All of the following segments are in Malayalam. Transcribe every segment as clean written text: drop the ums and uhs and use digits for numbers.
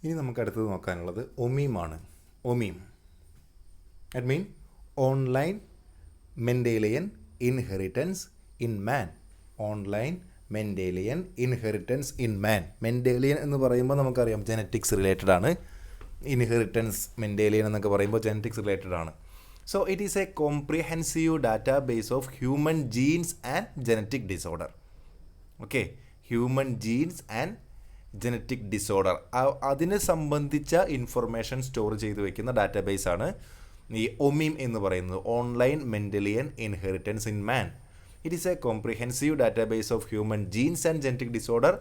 ഇനി നമുക്ക് അടുത്തത് നോക്കാനുള്ളത് ഒമീമാണ്. OMIM it mean online Mendelian inheritance in man. Online Mendelian inheritance in man. Mendelian എന്ന് പറയുമ്പോൾ നമുക്കറിയാം ജനറ്റിക്സ് റിലേറ്റഡ് ആണ്. ഇൻഹെറിറ്റൻസ് മെൻഡേലിയൻ എന്നൊക്കെ പറയുമ്പോൾ ജനറ്റിക്സ് റിലേറ്റഡ് ആണ്. So it is a comprehensive database of human genes and genetic disorder. Okay, human genes and genetic disorder അതിനെ സംബന്ധിച്ച ഇൻഫർമേഷൻ സ്റ്റോർ ചെയ്ത് വെക്കുന്ന ഡാറ്റാബേസ് ആണ് ഈ ഒമീം എന്ന് പറയുന്നത്, online Mendelian inheritance in man. It is a comprehensive database of human genes and genetic disorder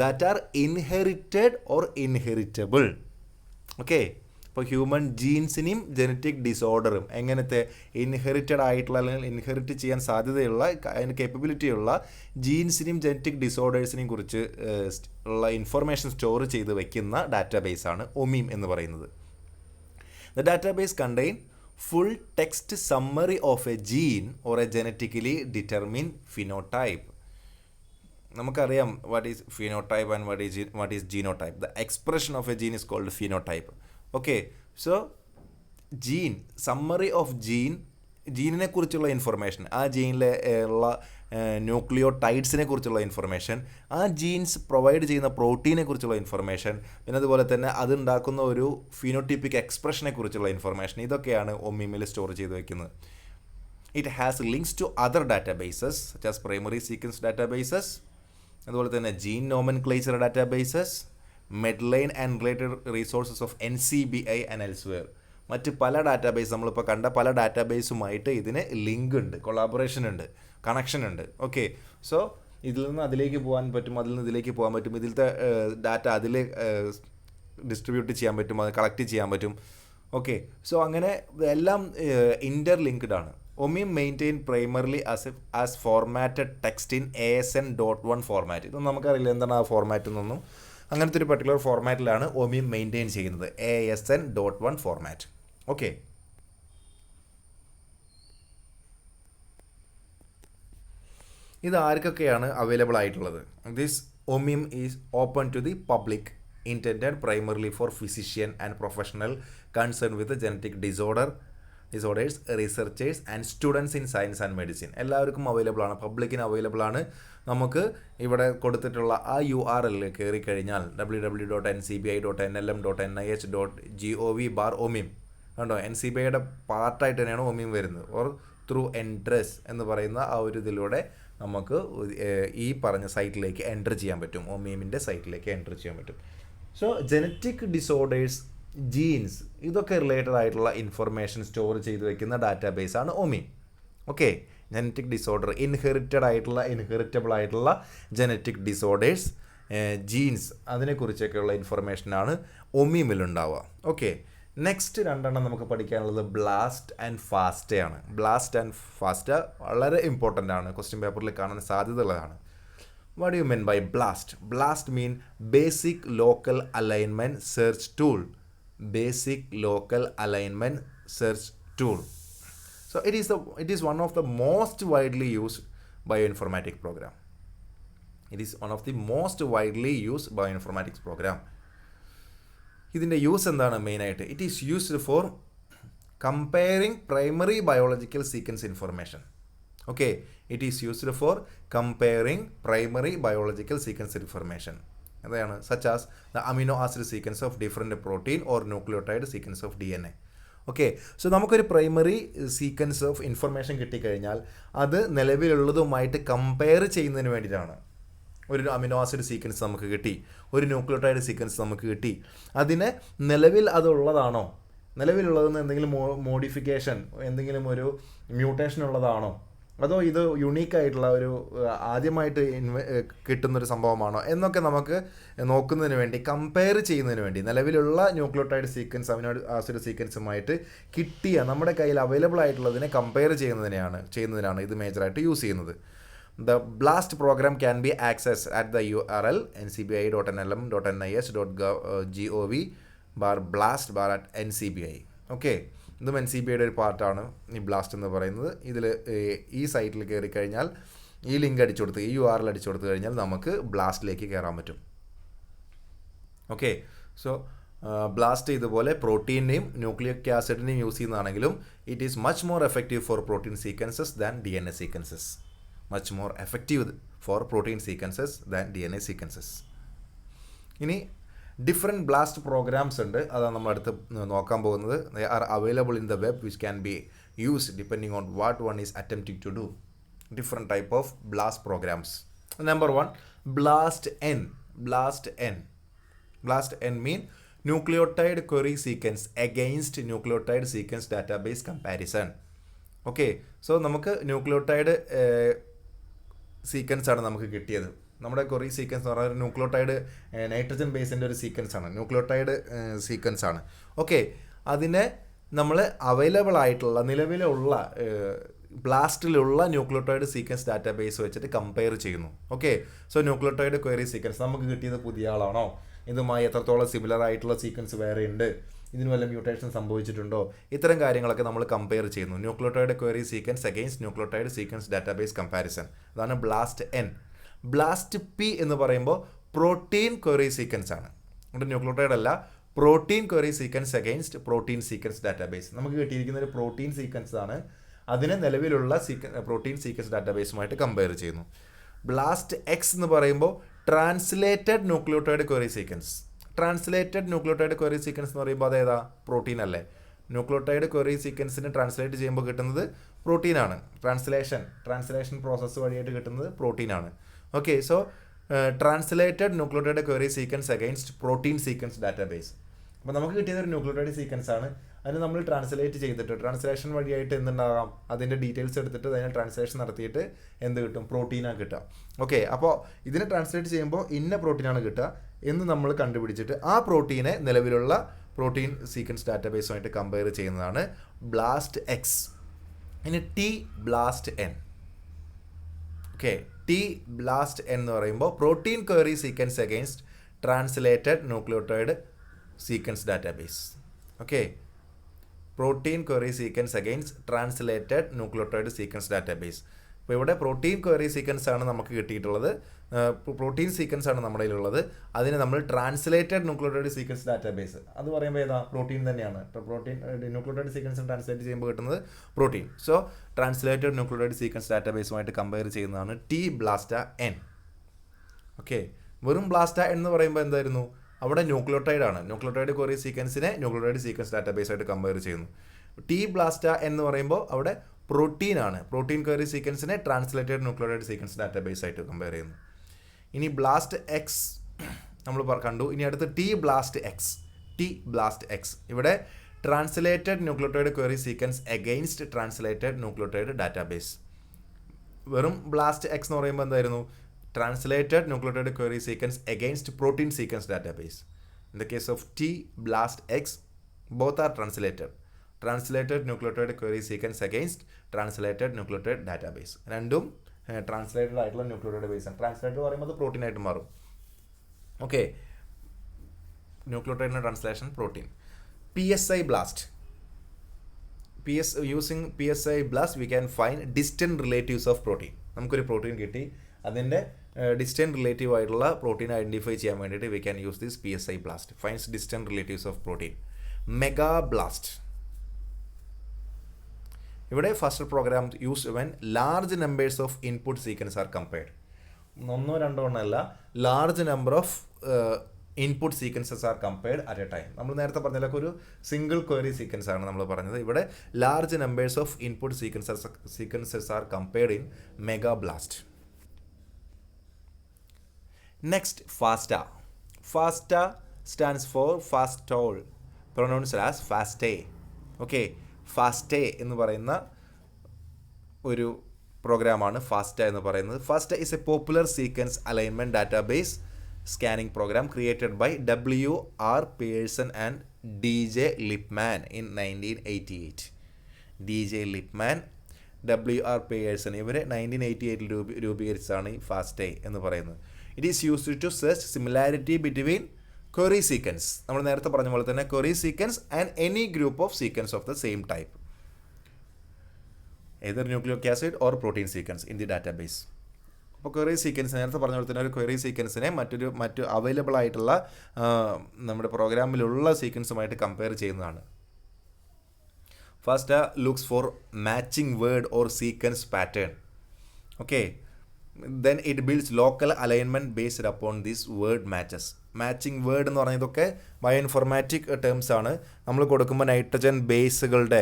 that are inherited or inheritable. Okay, ഇപ്പോൾ ഹ്യൂമൻ ജീൻസിനെയും ജനറ്റിക് ഡിസോർഡറും എങ്ങനത്തെ ഇൻഹെറിറ്റഡ് ആയിട്ടുള്ള അല്ലെങ്കിൽ ഇൻഹെറിറ്റ് ചെയ്യാൻ സാധ്യതയുള്ള അതിന് കേപ്പബിലിറ്റിയുള്ള ജീൻസിനെയും ജനറ്റിക് ഡിസോർഡേഴ്സിനെയും കുറിച്ച് ഉള്ള ഇൻഫർമേഷൻ സ്റ്റോർ ചെയ്ത് വയ്ക്കുന്ന ഡാറ്റാബേസാണ് ഒമീം എന്ന് പറയുന്നത്. The database contain full text summary of a gene or a genetically determined phenotype. നമുക്കറിയാം what is phenotype and what is genotype. The expression of a gene is called phenotype. Okay, so gene, summary of gene, ജീനിനെ കുറിച്ചുള്ള ഇൻഫർമേഷൻ, ആ ജീനിലെ ഉള്ള ന്യൂക്ലിയോടൈഡ്സിനെ കുറിച്ചുള്ള ഇൻഫർമേഷൻ, ആ ജീൻസ് പ്രൊവൈഡ് ചെയ്യുന്ന പ്രോട്ടീനെ കുറിച്ചുള്ള ഇൻഫർമേഷൻ, പിന്നെ അതുപോലെ തന്നെ അതുണ്ടാക്കുന്ന ഒരു ഫിനോടൈപ്പിക് എക്സ്പ്രഷനെ കുറിച്ചുള്ള ഇൻഫർമേഷൻ, ഇതൊക്കെയാണ് ഒമീമിൽ സ്റ്റോർ ചെയ്ത് വയ്ക്കുന്നത്. It has links to other databases such as primary sequence databases, അതുപോലെ തന്നെ gene nomenclature databases, Medline and related resources of NCBI and elsewhere. മറ്റ് പല ഡാറ്റാബേസ്, നമ്മളിപ്പോൾ കണ്ട പല ഡാറ്റാബേസുമായിട്ട് ഇതിന് ലിങ്ക് ഉണ്ട്, കൊളാബറേഷൻ ഉണ്ട്, കണക്ഷൻ ഉണ്ട്. ഓക്കെ, സോ ഇതിൽ നിന്ന് അതിലേക്ക് പോകാൻ പറ്റും, അതിൽ നിന്ന് ഇതിലേക്ക് പോകാൻ പറ്റും, ഇതിലത്തെ ഡാറ്റ അതിൽ ഡിസ്ട്രിബ്യൂട്ട് ചെയ്യാൻ പറ്റും, അത് കളക്ട് ചെയ്യാൻ പറ്റും. ഓക്കെ, സോ അങ്ങനെ എല്ലാം ഇൻ്റർലിങ്ക്ഡ് ആണ്. OMIM maintain primarily as formatted text in ASN.1 format. ഇതൊന്നും നമുക്കറിയില്ല എന്താണ് ആ ഫോർമാറ്റ് എന്നൊന്നും. അങ്ങനത്തെ ഒരു പർട്ടിക്കുലർ ഫോർമാറ്റിലാണ് ഒമീം മെയിൻറ്റെയിൻ ചെയ്യുന്നത്, ASN.1 ഫോർമാറ്റ്. ഓക്കെ, ഇത് ആർക്കൊക്കെയാണ് അവൈലബിൾ ആയിട്ടുള്ളത്? This OMIM is open to the public, intended primarily for physician and professional concern with genetic disorders, researchers and students in science and medicine. എല്ലാവർക്കും അവൈലബിൾ ആണ്, പബ്ലിക്കിന് അവൈലബിൾ ആണ്. നമുക്ക് ഇവിടെ കൊടുത്തിട്ടുള്ള ആ URL കയറി കഴിഞ്ഞാൽ www.ncbi.nlm.nih.gov/omim കണ്ടോ, NCBIയുടെ പാർട്ടായിട്ട് തന്നെയാണ് ഒമീം വരുന്നത്. ഓർ ത്രൂ എൻട്രസ് എന്ന് പറയുന്ന ആ ഒരു ഇതിലൂടെ നമുക്ക് ഈ പറഞ്ഞ സൈറ്റിലേക്ക് എൻ്റർ ചെയ്യാൻ പറ്റും, ഒമീമിൻ്റെ സൈറ്റിലേക്ക് എൻ്റർ ചെയ്യാൻ പറ്റും. സോ ജനറ്റിക് ഡിസോർഡേഴ്സ്, ജീൻസ്, ഇതൊക്കെ റിലേറ്റഡ് ആയിട്ടുള്ള ഇൻഫർമേഷൻ സ്റ്റോർ ചെയ്ത് വെക്കുന്ന ഡാറ്റാബേസാണ് OMIM. Okay, genetic disorder, inheritable ആയിട്ടുള്ള ജനറ്റിക് ഡിസോർഡേഴ്സ്, ജീൻസ്, അതിനെക്കുറിച്ചൊക്കെയുള്ള ഇൻഫർമേഷനാണ് ഒമീമിലുണ്ടാവുക. ഓക്കെ, നെക്സ്റ്റ് രണ്ടെണ്ണം നമുക്ക് പഠിക്കാനുള്ളത് ബ്ലാസ്റ്റ് ആൻഡ് ഫാസ്റ്റ ആണ്. ബ്ലാസ്റ്റ് ആൻഡ് ഫാസ്റ്റ വളരെ ഇമ്പോർട്ടൻ്റ് ആണ്, ക്വസ്റ്റ്യൻ പേപ്പറിൽ കാണാൻ സാധ്യതയുള്ളതാണ്. What do you mean by blast? Blast mean basic local alignment search tool. Basic local alignment search tool. So it is one of the most widely used bioinformatics program. It is one of the most widely used bioinformatics program. ഇതിൻ്റെ യൂസ് എന്താണ് മെയിനായിട്ട്? It is used for comparing primary biological sequence information. Okay, it is used for comparing primary biological sequence information. അതാണ് such as the amino acid sequence of different protein or nucleotide sequence of DNA. Okay, so നമുക്കൊരു പ്രൈമറി സീക്വൻസ് ഓഫ് ഇൻഫർമേഷൻ കിട്ടിക്കഴിഞ്ഞാൽ അത് നിലവിലുള്ളതുമായിട്ട് കമ്പയർ ചെയ്യുന്നതിന് വേണ്ടിയിട്ടാണ്. ഒരു അമിനോ ആസിഡ് സീക്വൻസ് നമുക്ക് കിട്ടി, ഒരു ന്യൂക്ലിയോടൈഡ് സീക്വൻസ് നമുക്ക് കിട്ടി, അതിന് നിലവിൽ അതുള്ളതാണോ, നിലവിലുള്ളതെന്ന് എന്തെങ്കിലും മോഡിഫിക്കേഷൻ, എന്തെങ്കിലും ഒരു മ്യൂട്ടേഷൻ ഉള്ളതാണോ, അതോ ഇത് യുണീക്കായിട്ടുള്ള ഒരു ആദ്യമായിട്ട് കിട്ടുന്നൊരു സംഭവമാണോ എന്നൊക്കെ നമുക്ക് നോക്കുന്നതിന് വേണ്ടി, കമ്പയർ ചെയ്യുന്നതിന് വേണ്ടി, നിലവിലുള്ള ന്യൂക്ലിയോടൈഡ് സീക്വൻസ് അമിനോ ആസിഡ് സീക്വൻസുമായിട്ട് കിട്ടിയ നമ്മുടെ കയ്യിൽ അവൈലബിൾ ആയിട്ടുള്ളതിനെ കമ്പയർ ചെയ്യുന്നതിനാണ് ഇത് മേജറായിട്ട് യൂസ് ചെയ്യുന്നത്. The BLAST program can be accessed at the URL ncbi.nlm.nih.gov/blast/NCBI. Okay, ഇതും NCBIയുടെ ഒരു പാർട്ടാണ് ഈ ബ്ലാസ്റ്റ് എന്ന് പറയുന്നത്. ഇതിൽ ഈ സൈറ്റിൽ കയറി കഴിഞ്ഞാൽ ഈ ലിങ്ക് അടിച്ചു കൊടുത്ത്, ഈ URL അടിച്ചു കൊടുത്തു കഴിഞ്ഞാൽ നമുക്ക് ബ്ലാസ്റ്റിലേക്ക് കയറാൻ പറ്റും. ഓക്കെ, സോ ബ്ലാസ്റ്റ് ഇതുപോലെ പ്രോട്ടീനെയും ന്യൂക്ലിയിക് ആസിഡിനെയും യൂസ് ചെയ്യുന്നതാണെങ്കിലും it is much more effective for protein sequences than DNA sequences. Much more effective for protein sequences than DNA sequences. ഇനി ഡിഫറെൻറ്റ് ബ്ലാസ്റ്റ് പ്രോഗ്രാംസ് ഉണ്ട്, അതാണ് നമ്മൾ അടുത്ത് നോക്കാൻ പോകുന്നത്. They are available in the web which can be used depending on what one is attempting to do. Different type of BLAST programs. Number 1, BLAST-N. BLAST-N. BLAST-N mean nucleotide query sequence against nucleotide sequence database comparison. Okay, so നമുക്ക് ന്യൂക്ലിയോട്ടൈഡ് സീക്വൻസ് ആണ് നമുക്ക് കിട്ടിയത്. നമ്മുടെ ക്വറി സീക്വൻസ് എന്ന് പറഞ്ഞാൽ ന്യൂക്ലിയോട്ടൈഡ് നൈട്രജൻ ബേസിൻ്റെ ഒരു സീക്വൻസ് ആണ്, ന്യൂക്ലിയോട്ടൈഡ് സീക്വൻസ് ആണ്. ഓക്കെ, അതിനെ നമ്മൾ അവൈലബിൾ ആയിട്ടുള്ള നിലവിലുള്ള ബ്ലാസ്റ്റിലുള്ള ന്യൂക്ലിയോട്ടൈഡ് സീക്വൻസ് ഡാറ്റാബേസ് വെച്ചിട്ട് കമ്പയർ ചെയ്യുന്നു. Okay, so nucleotide query sequence നമുക്ക് കിട്ടിയത് പുതിയ ആളാണോ, ഇതുമായി എത്രത്തോളം സിമിലർ ആയിട്ടുള്ള സീക്വൻസ് വേറെ ഉണ്ട്, ഇതിന് വല്ല മ്യൂട്ടേഷൻ സംഭവിച്ചിട്ടുണ്ടോ, ഇത്തരം കാര്യങ്ങളൊക്കെ നമ്മൾ കമ്പയർ ചെയ്യുന്നു. Nucleotide query sequence against nucleotide sequence database comparison, അതാണ് BLAST-N. BLAST-P എന്ന് പറയുമ്പോൾ പ്രോട്ടീൻ ക്വയറി സീക്വൻസ് ആണ്. ഇവിടെ ന്യൂക്ലിയോട്ടൈഡ് അല്ല, protein query sequence against protein sequence database. നമുക്ക് കിട്ടിയിരിക്കുന്ന ഒരു പ്രോട്ടീൻ സീക്വൻസ് ആണ്, അതിനെ നിലവിലുള്ള പ്രോട്ടീൻ സീക്വൻസ് ഡാറ്റാബേസുമായിട്ട് കമ്പയർ ചെയ്യുന്നു. BLAST-X എന്ന് പറയുമ്പോൾ translated nucleotide query sequence. Translated nucleotide query sequence എന്ന് പറയുമ്പോൾ അതേതാ, പ്രോട്ടീൻ അല്ലേ. ന്യൂക്ലിയോട്ടൈഡ് ക്വയറി സീക്വൻസിന് ട്രാൻസ്ലേറ്റ് ചെയ്യുമ്പോൾ കിട്ടുന്നത് പ്രോട്ടീനാണ്. ട്രാൻസ്ലേഷൻ പ്രോസസ്സ് വഴിയായിട്ട് കിട്ടുന്നത് പ്രോട്ടീനാണ്. Okay, so translated nucleotide query sequence against protein sequence database. അപ്പോൾ നമുക്ക് കിട്ടിയത് ഒരു ന്യൂക്ലിയോട്ടൈഡ് സീക്വൻസ് ആണ്, അതിന് നമ്മൾ ട്രാൻസ്ലേറ്റ് ചെയ്തിട്ട് ട്രാൻസ്ലേഷൻ വഴിയായിട്ട് എന്തുണ്ടാകാം, അതിൻ്റെ ഡീറ്റെയിൽസ് എടുത്തിട്ട് അതിനെ ട്രാൻസ്ലേഷൻ നടത്തിയിട്ട് എന്ത് കിട്ടും, പ്രോട്ടീനാണ് കിട്ടുക. ഓക്കെ, അപ്പോൾ ഇതിനെ ട്രാൻസ്ലേറ്റ് ചെയ്യുമ്പോൾ ഇന്ന പ്രോട്ടീനാണ് കിട്ടുക എന്ന് നമ്മൾ കണ്ടുപിടിച്ചിട്ട് ആ പ്രോട്ടീനെ നിലവിലുള്ള പ്രോട്ടീൻ സീക്വൻസ് ഡാറ്റാബേസുമായിട്ട് കമ്പയർ ചെയ്യുന്നതാണ് BLAST-X. ഇനി BLAST-N. ഓക്കെ, BLAST-N എന്ന് പറയുമ്പോൾ protein query sequence against translated nucleotide sequence database. Okay, protein query sequence against translated nucleotide sequence database. അപ്പോൾ ഇവിടെ പ്രോട്ടീൻ ക്വയറി സീക്വൻസ് ആണ് നമുക്ക് കിട്ടിയിട്ടുള്ളത്, പ്രോട്ടീൻ സീക്വൻസ് ആണ് നമ്മുടെ കയ്യിലുള്ളത്. അതിന് നമ്മൾ ട്രാൻസ്ലേറ്റഡ് ന്യൂക്ലിയോട്ടൈഡ് സീക്വൻസ് ഡാറ്റാബേസ്, അത് പറയുമ്പോൾ ഏതാ, പ്രോട്ടീൻ തന്നെയാണ്. പ്രോട്ടീൻ ന്യൂക്ലിയോട്ടൈഡ് സീക്വൻസ് ട്രാൻസ്ലേറ്റ് ചെയ്യുമ്പോൾ കിട്ടുന്നത് പ്രോട്ടീൻ. സോ ട്രാൻസ്ലേറ്റഡ് ന്യൂക്ലിയോട്ടൈഡ് സീക്വൻസ് ഡാറ്റാബേസുമായിട്ട് കമ്പയർ ചെയ്യുന്നതാണ് BLAST-N. ഓക്കെ, വെറും BLAST-N എന്ന് പറയുമ്പോൾ എന്തായിരുന്നു, അവിടെ ന്യൂക്ലിയോട്ടൈഡ് ആണ്. ന്യൂക്ലിയോട്ടൈഡ് ക്വയറി സീക്വൻസിനെ ന്യൂക്ലിയോട്ടൈഡ് സീക്വൻസ് ഡാറ്റാബേസായിട്ട് കമ്പയർ ചെയ്യുന്നു. BLAST-N എന്ന് പറയുമ്പോൾ അവിടെ പ്രോട്ടീൻ ആണ്. പ്രോട്ടീൻ ക്വയറി സീക്വൻസിനെ ട്രാൻസ്ലേറ്റഡ് ന്യൂക്ലിയോട്ടൈഡ് സീക്വൻസ് ഡാറ്റാബേസായിട്ട് കമ്പയർ ചെയ്യുന്നു. ഇനി BLAST-X നമ്മൾ കണ്ടു. ഇനി അടുത്ത് BLAST-X. ഇവിടെ translated nucleotide query sequence against translated nucleotide database. വെറും BLAST-X എന്ന് പറയുമ്പോൾ എന്തായിരുന്നു, translated nucleotide query sequence against protein sequence database. In the case of BLAST-X, both are translated nucleotide query sequence against translated nucleotide database. രണ്ടും ട്രാൻസ്ലേറ്റഡ് ആയിട്ടുള്ള ന്യൂക്ലിയോട്ടൈഡ് ബേസ് ആണ്. ട്രാൻസ്ലേറ്റഡ് പറയുമ്പോൾ പ്രോട്ടീൻ ആയിട്ട് മാറും. ഓക്കെ, ന്യൂക്ലിയോട്ടൈഡിൻ്റെ translation protein. BLAST. Using BLAST we can find distant relatives of protein. നമുക്കൊരു പ്രോട്ടീൻ കിട്ടി, അതിൻ്റെ ഡിസ്റ്റൻറ്റ് റിലേറ്റീവ് ആയിട്ടുള്ള പ്രോട്ടീൻ ഐഡൻറ്റിഫൈ ചെയ്യാൻ വേണ്ടിയിട്ട് we can use this BLAST. Finds distant relatives of protein. BLAST. ഇവിടെ first program used when large numbers of input sequence are compared. 1-2 എണ്ണമല്ല, large number of input sequences are compared at a time. നമ്മൾ നേരത്തെ പറഞ്ഞതിലൊക്കെ ഒരു സിംഗിൾ ക്വയറി സീക്വൻസ് ആണ് നമ്മൾ പറഞ്ഞത്. ഇവിടെ large numbers of input sequences are compared in BLAST. Next, FASTA. FASTA stands for Fastol, pronounced as FASTA. Okay, FASTA എന്ന് പറയുന്ന ഒരു പ്രോഗ്രാമാണ് FASTA എന്ന് പറയുന്നത്. FASTA is a popular sequence alignment database scanning program created by W.R. Pearson and D.J. Lipman in 1988. D.J. Lipman, W.R. Pearson ഇവർ 1988 രൂപീകരിച്ചതാണ് ഈ FASTA എന്ന് പറയുന്നത്. It is used to search similarity between query sequence. നമ്മൾ നേരത്തെ പറഞ്ഞ പോലെ തന്നെ query sequence and any group of sequence of the same type, either nucleic acid or protein sequence in the database. അപ്പോൾ ക്വയറി സീക്വൻസ് നേരത്തെ പറഞ്ഞ പോലെ തന്നെ ഒരു ക്വയറി സീക്വൻസിനെ മറ്റു അവൈലബിൾ ആയിട്ടുള്ള നമ്മുടെ പ്രോഗ്രാമിലുള്ള സീക്വൻസുമായിട്ട് കമ്പയർ ചെയ്യുന്നതാണ്. First looks four matching word or sequence pattern. Okay, then it builds local alignment based upon these word matches. Matching word എന്ന് പറഞ്ഞാൽ ഇതൊക്കെ ബയോഇൻഫോർമാറ്റിക് ടേംസ് ആണ്. നമ്മൾ കൊടുക്കുമ്പോൾ നൈട്രജൻ ബേസുകളുടെ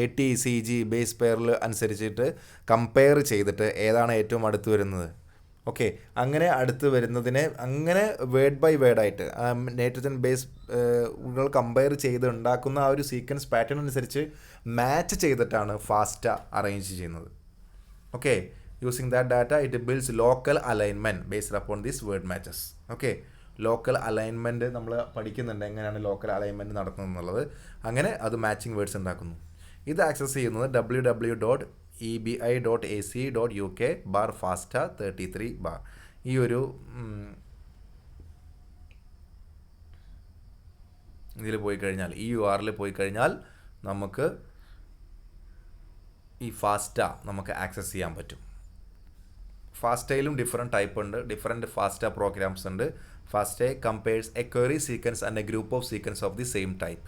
ATCG ബേസ് പെയറിൽ അനുസരിച്ചിട്ട് കമ്പയർ ചെയ്തിട്ട് ഏതാണ് ഏറ്റവും അടുത്ത് വരുന്നത്. ഓക്കെ, അങ്ങനെ അടുത്ത് വരുന്നതിനെ അങ്ങനെ വേർഡ് ബൈ വേർഡായിട്ട് നൈട്രജൻ ബേസ് കമ്പയർ ചെയ്ത് ഉണ്ടാക്കുന്ന ആ ഒരു സീക്വൻസ് പാറ്റേൺ അനുസരിച്ച് മാച്ച് ചെയ്തിട്ടാണ് ഫാസ്റ്റ അറേഞ്ച് ചെയ്യുന്നത്. Okay, using that data it builds local alignment based upon these word matches. Okay, local alignment നമ്മൾ പഠിക്കുന്നുണ്ട്, എങ്ങനെയാണ് ലോക്കൽ അലൈൻമെൻറ്റ് നടത്തുന്നത് എന്നുള്ളത്. അങ്ങനെ അത് മാച്ചിങ് വേർഡ്സ് ഉണ്ടാക്കുന്നു. ഇത് ആക്സസ് ചെയ്യുന്നത് www.ebi.ac.uk/FASTA33 ഈ ഒരു ഇതിൽ പോയി കഴിഞ്ഞാൽ, ഈ URL പോയി കഴിഞ്ഞാൽ നമുക്ക് ഈ ഫാസ്റ്റ നമുക്ക് ആക്സസ് ചെയ്യാൻ പറ്റും. ഫാസ്റ്റയിലും ഡിഫറെൻറ്റ് ടൈപ്പ് ഉണ്ട്, ഡിഫറെൻറ്റ് ഫാസ്റ്റ പ്രോഗ്രാംസ് ഉണ്ട്. FASTA compares a query sequence and a group of sequence of the same type.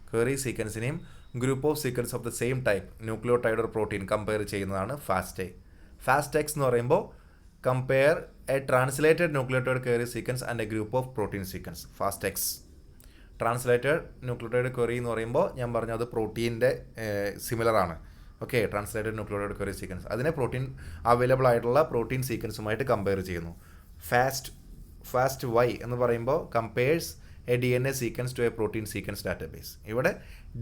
Query സീക്വൻസിനെയും group of sequence of the same type nucleotide or protein compare ചെയ്യുന്നതാണ് ഫാസ്റ്റ. ഫാസ്റ്റെക്സ് എന്ന് പറയുമ്പോൾ compare a translated nucleotide query sequence and a group of protein sequence. FASTX translated nucleotide query എന്ന് പറയുമ്പോൾ ഞാൻ പറഞ്ഞു അത് പ്രോട്ടീൻ്റെ സിമിലർ ആണ്. Okay, translated nucleotide query sequence അതിനെ പ്രോട്ടീൻ അവൈലബിൾ ആയിട്ടുള്ള പ്രോട്ടീൻ സീക്വൻസുമായിട്ട് കമ്പയർ ചെയ്യുന്നു. ഫാസ്റ്റ് വൈ എന്ന് പറയുമ്പോൾ compares a DNA sequence to a protein sequence database. ഇവിടെ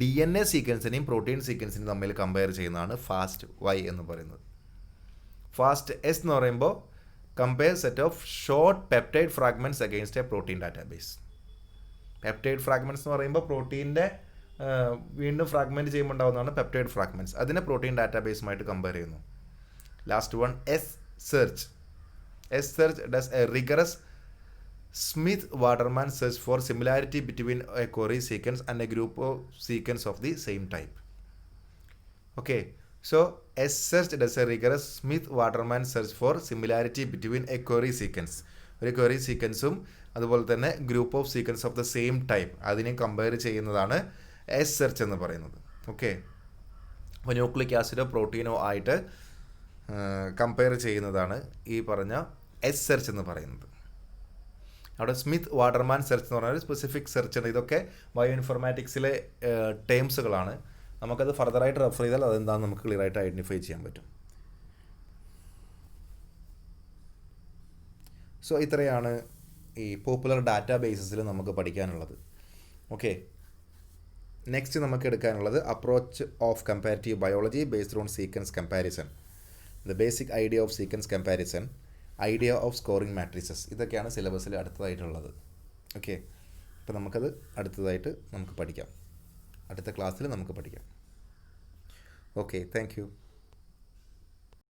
DNA സീക്വൻസിനെയും പ്രോട്ടീൻ സീക്വൻസിനെയും തമ്മിൽ കമ്പയർ ചെയ്യുന്നതാണ് ഫാസ്റ്റ് വൈ എന്ന് പറയുന്നത്. ഫാസ്റ്റ് എസ് എന്ന് പറയുമ്പോൾ compare set of short peptide fragments against A protein database. Peptide fragments എന്ന് പറയുമ്പോൾ പ്രോട്ടീൻ്റെ വീണ്ടും ഫ്രാഗ്മെൻറ്റ് ചെയ്യുമ്പോൾ ഉണ്ടാകുന്നതാണ് പെപ്റ്റൈഡ് ഫ്രാഗ്മെൻറ്റ്സ്. അതിനെ പ്രോട്ടീൻ ഡാറ്റാബേസുമായിട്ട് കമ്പയർ ചെയ്യുന്നു. Last one S search. S search does A rigorous Smith-Waterman search for similarity between a query sequence and a group of sequence of the same type. Okay, so S search does a rigorous Smith-Waterman search for similarity between a query sequence. ഒരു ക്വയറി സീക്വൻസും അതുപോലെ തന്നെ group of sequence of the same type അതിനെ കമ്പയർ ചെയ്യുന്നതാണ് എസ് സെർച്ച് എന്ന് പറയുന്നത്. ഓക്കെ, അപ്പോൾ ന്യൂക്ലിക് ആസിഡോ പ്രോട്ടീനോ ആയിട്ട് കമ്പയർ ചെയ്യുന്നതാണ് ഈ പറഞ്ഞ എസ് സെർച്ച് എന്ന് പറയുന്നത്. അവിടെ സ്മിത്ത്-വാട്ടർമാൻ സെർച്ച് എന്ന് പറഞ്ഞാൽ ഒരു സ്പെസിഫിക് സെർച്ച് ഉണ്ട്. ഇതൊക്കെ ബയോ ഇൻഫോർമാറ്റിക്സിലെ ടേംസുകളാണ്. നമുക്കത് ഫർദറായിട്ട് റെഫർ ചെയ്താൽ അതെന്താണെന്ന് നമുക്ക് ക്ലിയർ ആയിട്ട് ഐഡൻറ്റിഫൈ ചെയ്യാൻ പറ്റും. സോ ഇത്രയാണ് ഈ പോപ്പുലർ ഡാറ്റാ ബേസിസിൽ നമുക്ക് പഠിക്കാനുള്ളത്. ഓക്കെ, നെക്സ്റ്റ് നമുക്ക് എടുക്കാനുള്ളത് approach of comparative biology based on sequence comparison. The basic idea of sequence comparison, idea of scoring matrices, ഇതൊക്കെയാണ് സിലബസിൽ അടുത്തതായിട്ടുള്ളത്. ഓക്കെ, അപ്പോൾ നമുക്കത് അടുത്തതായിട്ട് നമുക്ക് പഠിക്കാം, അടുത്ത ക്ലാസ്സിൽ നമുക്ക് പഠിക്കാം. Okay, thank you.